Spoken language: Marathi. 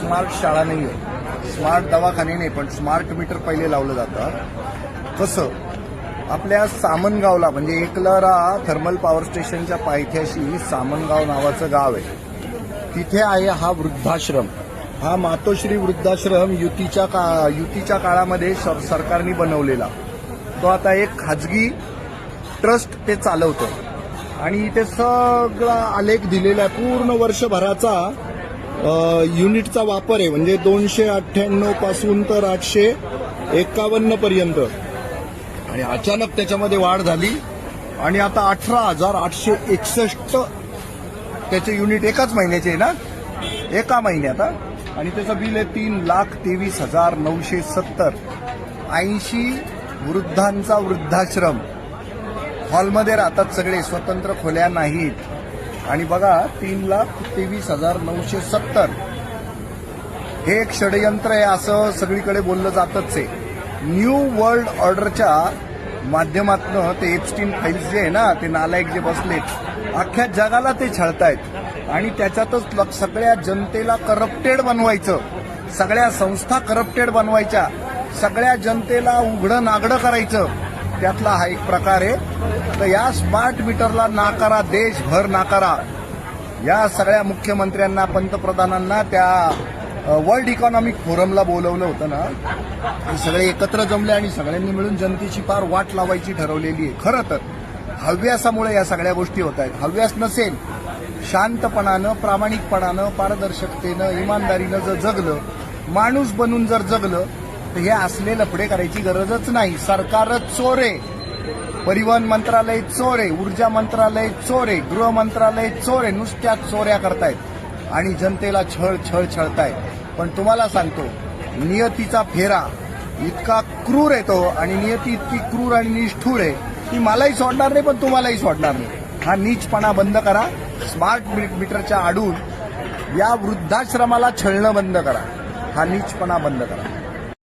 स्मार्ट शाळा नाही आहे, स्मार्ट दवाखाने नाही, पण स्मार्ट मीटर पहिले लावलं जातं. कसं? आपल्या सामनगावला म्हणजे एकलरा थर्मल पॉवर स्टेशनच्या पायथ्याशी सामनगाव नावाचं गाव आहे. तिथे आहे हा वृद्धाश्रम. हा मातोश्री वृद्धाश्रम युतीच्या काळामध्ये सरकारने बनवलेला. तो आता एक खाजगी ट्रस्ट ते चालवतं आणि इथे सगळा आलेख दिलेला आहे. पूर्ण वर्षभराचा युनिटचा वापर आहे, म्हणजे 298 पासून तर 851 पर्यंत. आणि अचानक त्याच्यामध्ये वाढ झाली आणि आता 18,861 त्याचे युनिट एकाच महिन्याचे आहे ना, एका महिन्यात. आणि त्याचं बिल आहे 3,23,970. 80 वृद्धांचा वृद्धाश्रम. हॉलमध्ये राहतात सगळे, स्वतंत्र खोल्या नाहीत. आणि बघा 3,23,970. हे एक षडयंत्र आहे असं सगळीकडे बोललं जातच आहे. न्यू वर्ल्ड ऑर्डरच्या माध्यमातून ते एप्स्टीन फाईल्स जे आहे ना, ते नालायक जे बसलेत, अख्ख्या जगाला ते छळतायत. आणि त्याच्यातच सगळ्या जनतेला करप्टेड बनवायचं, सगळ्या संस्था करप्टेड बनवायच्या, सगळ्या जनतेला उघडं नागडं करायचं. त्यातला हा एक प्रकार आहे. तर या स्मार्ट मीटरला नाकारा, देशभर नाकारा. या सगळ्या मुख्यमंत्र्यांना, पंतप्रधानांना त्या वर्ल्ड इकॉनॉमिक फोरमला बोलवलं होतं ना, हे सगळे एकत्र जमले आणि सगळ्यांनी मिळून जनतेची फार वाट लावायची ठरवलेली आहे. खरं तर हव्यासामुळे या सगळ्या गोष्टी होत आहेत. हव्यास नसेल, शांतपणानं, प्रामाणिकपणानं, पारदर्शकतेनं, इमानदारीनं जर जगलं, माणूस बनून जर जगलं, तर हे असले लफडे करायची गरजच नाही. सरकारच चोर आहे, परिवहन मंत्रालय चोर आहे, ऊर्जा मंत्रालय चोर आहे, गृह मंत्रालय चोर आहे. नुसत्या चोऱ्या करतायत आणि जनतेला छळतायत. पण तुम्हाला सांगतो, नियतीचा फेरा इतका क्रूर आहे तो, आणि नियती इतकी क्रूर आणि निष्ठुर आहे की मलाही सोडणार नाही, पण तुम्हालाही सोडणार नाही. हा नीचपणा बंद करा. स्मार्ट मीटरच्या आडून या वृद्धाश्रमाला छळणं बंद करा. हा नीचपणा बंद करा.